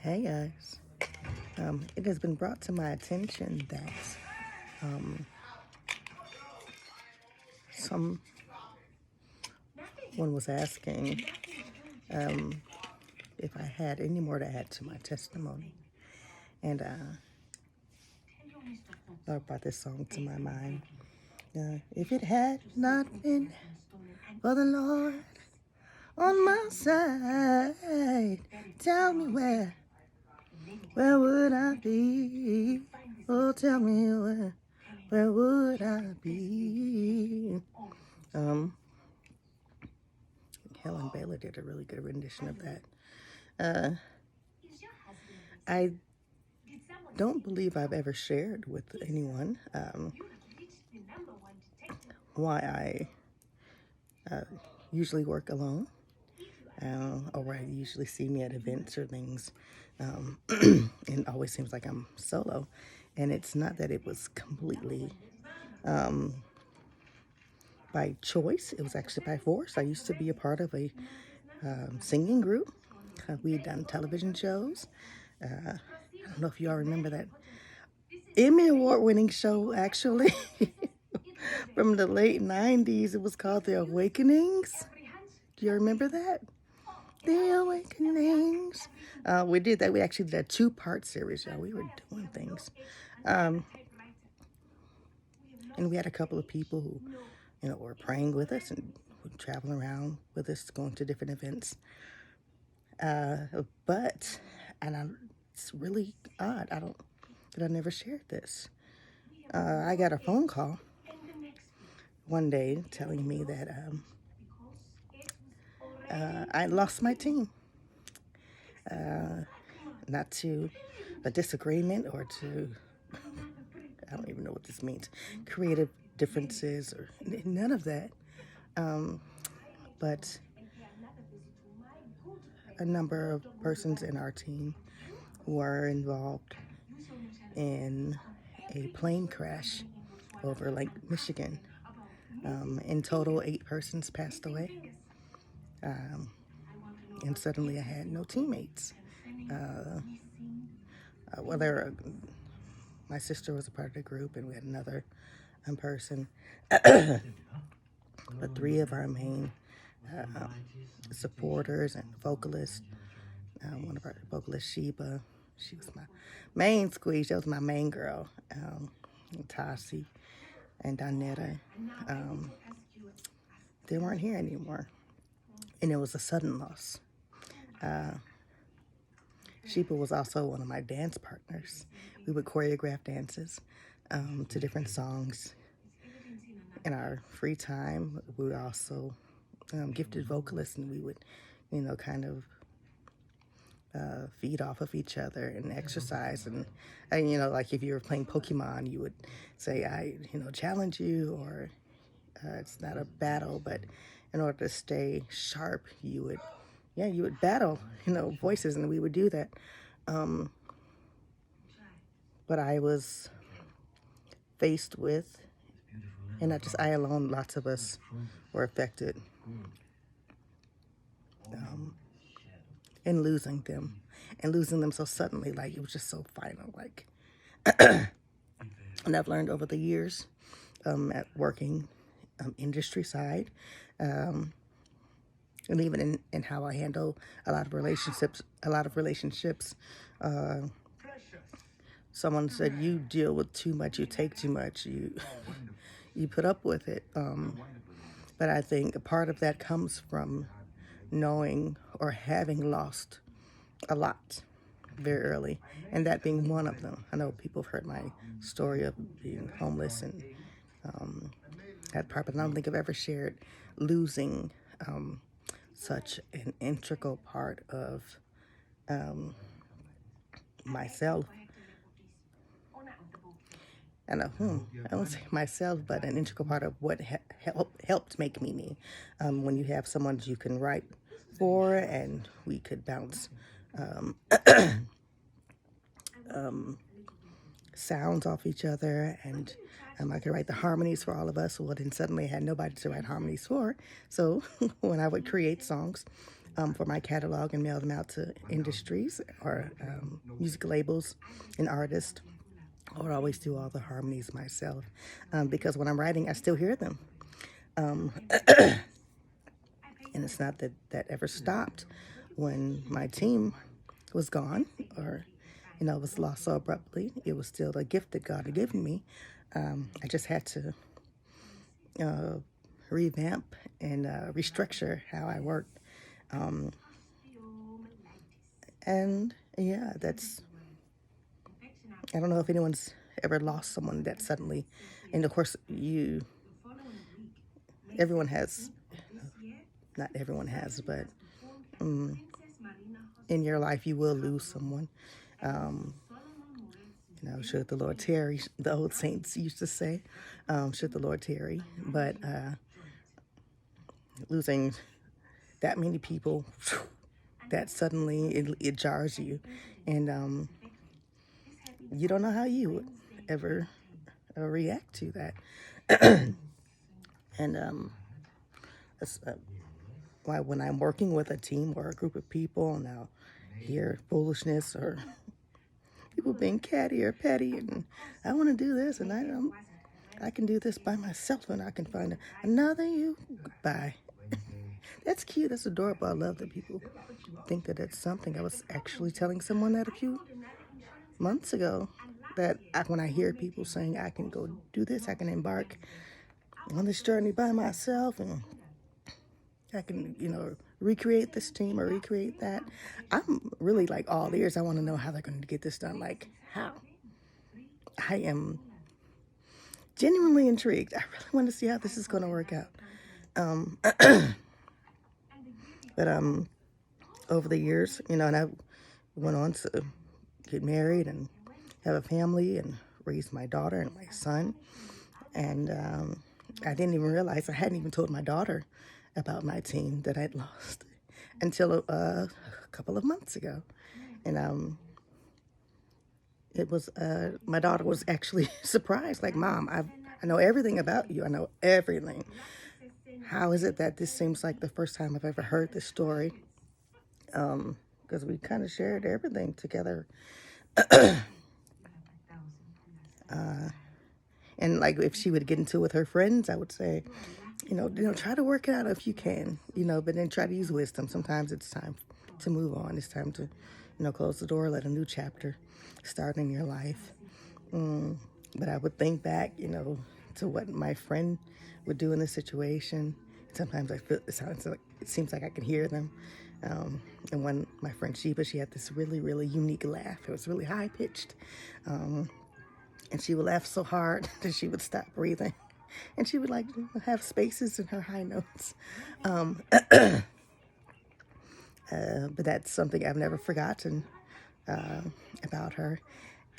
Hey guys. It has been brought to my attention that um, someone was asking if I had any more to add to my testimony. And I brought this song to my mind. If it had not been for the Lord on my side, tell me where would I be? Oh, tell me where would I be? Um, Helen Baylor did a really good rendition of that. I don't believe I've ever shared with anyone why I usually work alone, or I usually see me at events or things, and it always seems like I'm solo. And it's not that it was completely by choice, it was actually by force. I used to be a part of a singing group. We had done television shows. I don't know if you all remember that Emmy Award winning show, actually, from the late 90s. It was called The Awakenings. Do you remember that? The Awakenings. We did that. We actually did a 2-part series, y'all. We were doing things. And we had a couple of people who, were praying with us and would travel around with us, going to different events. But it's really odd. I never shared this. I got a phone call one day telling me that I lost my team. Not to a disagreement or to, I don't even know what this means, creative differences or none of that. But a number of persons in our team were involved in a plane crash over Lake Michigan. In total, 8 persons passed away. And suddenly I had no teammates. My sister was a part of the group, and we had another person. But 3 of our main supporters and vocalists, one of our vocalists, Sheba, she was my main squeeze. She was my main girl. Tasi and Donetta, they weren't here anymore. And it was a sudden loss. Sheba was also one of my dance partners. We would choreograph dances to different songs. In our free time, we were also gifted vocalists, and we would, kind of feed off of each other and exercise. And like if you were playing Pokemon, you would say, I challenge you, or it's not a battle, but in order to stay sharp, you would battle, voices, and we would do that. But I was faced with, and not just I alone, lots of us were affected in losing them so suddenly. Like, it was just so final. Like, and I've learned over the years at working industry side, and even in how I handle a lot of relationships. Someone said, you deal with too much, you take too much, you put up with it. But I think a part of that comes from knowing or having lost a lot very early, and that being one of them. I know people have heard my story of being homeless and that part, but I don't think I've ever shared losing such an integral part of myself. I don't say myself, but an integral part of what helped make me. When you have someone that you can write for, and we could bounce sounds off each other, and I could write the harmonies for all of us. Well, then suddenly I had nobody to write harmonies for. So when I would create songs, for my catalog and mail them out to industries or music labels and artists. I would always do all the harmonies myself because when I'm writing, I still hear them. Um, and it's not that that ever stopped when my team was gone or, was lost so abruptly. It was still a gift that God had given me. I just had to uh, revamp and restructure how I worked. Um, and yeah, I don't know if anyone's ever lost someone that suddenly, and of course, everyone has, not everyone has, but um, in your life, you will lose someone. Um, should the Lord tarry, the old saints used to say, should the Lord tarry. But losing that many people, that suddenly it jars you. And you don't know how you would ever react to that. And that's why when I'm working with a team or a group of people and I'll hear foolishness or people being catty or petty and I want to do this and I can do this by myself and I can find another you. Goodbye. That's cute. That's adorable. I love that people think that it's something. I was actually telling someone that a few months ago that when I hear people saying I can go do this, I can embark on this journey by myself and I can, recreate this team or recreate that. I'm really like all ears. I want to know how they're going to get this done. Like, how? I am genuinely intrigued. I really want to see how this is going to work out. But over the years, and I went on to get married and have a family and raise my daughter and my son. And I didn't even realize I hadn't even told my daughter about my team that I'd lost until a couple of months ago. And it was my daughter was actually surprised, like, Mom, I know everything about you. I know everything. How is it that this seems like the first time I've ever heard this story? Because we kind of shared everything together. And like if she would get into it with her friends, I would say, try to work it out if you can, but then try to use wisdom. Sometimes it's time to move on. It's time to, close the door, let a new chapter start in your life. But I would think back, to what my friend would do in this situation. Sometimes I feel it seems like I can hear them. And when my friend Sheba, she had this really, really unique laugh. It was really high pitched. And she would laugh so hard that she would stop breathing. And she would have spaces in her high notes. But that's something I've never forgotten about her.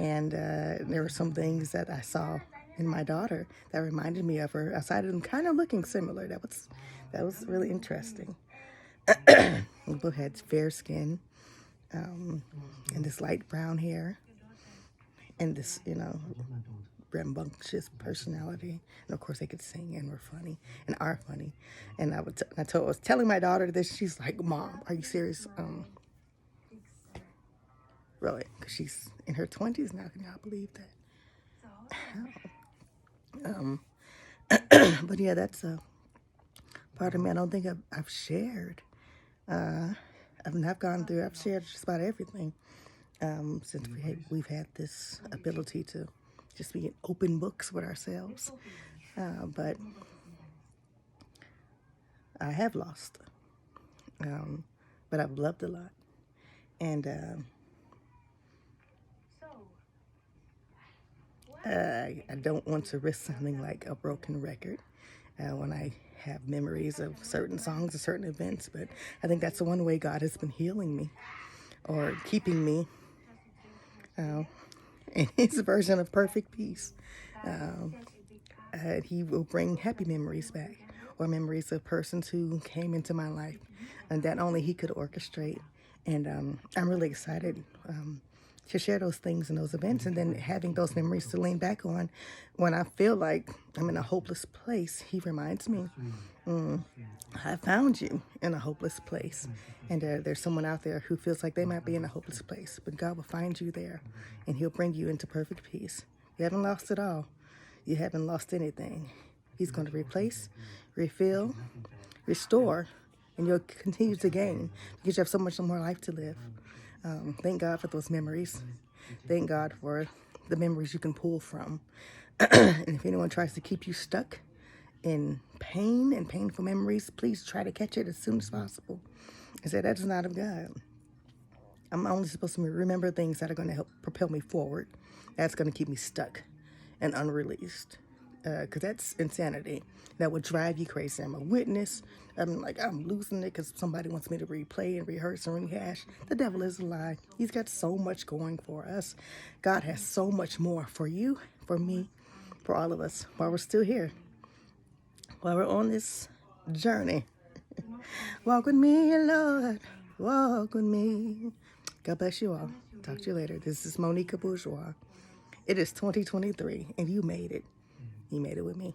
And there were some things that I saw in my daughter that reminded me of her, aside of them kind of looking similar. That was really interesting. We both had fair skin and this light brown hair and this, rambunctious personality. And of course, they could sing and were funny and are funny. And I was telling my daughter this. She's like, Mom, are you serious? Really? Because she's in her 20s now. Can y'all believe that? But yeah, that's a part of me I don't think I've shared. I've shared just about everything since we've had this ability to just be open books with ourselves. But I have lost, but I've loved a lot. And I don't want to risk sounding like a broken record when I have memories of certain songs or certain events, but I think that's the one way God has been healing me or keeping me in his version of perfect peace. He will bring happy memories back or memories of persons who came into my life and that only he could orchestrate. And I'm really excited to share those things and those events, and then having those memories to lean back on when I feel like I'm in a hopeless place. He reminds me, I found you in a hopeless place. And there's someone out there who feels like they might be in a hopeless place, but God will find you there and He'll bring you into perfect peace. You haven't lost it all. You haven't lost anything. He's going to replace, refill, restore, and you'll continue to gain because you have so much more life to live. Thank God for those memories. Thank God for the memories you can pull from. And if anyone tries to keep you stuck in pain and painful memories, please try to catch it as soon as possible. And say, that is not of God. I'm only supposed to remember things that are going to help propel me forward. That's going to keep me stuck and unreleased. Because that's insanity. That would drive you crazy. I'm a witness. I'm losing it because somebody wants me to replay and rehearse and rehash. The devil is a lie. He's got so much going for us. God has so much more for you, for me, for all of us while we're still here. While we're on this journey. Walk with me, Lord. Walk with me. God bless you all. Talk to you later. This is Monica Bourgeois. It is 2023, and you made it. You made it with me.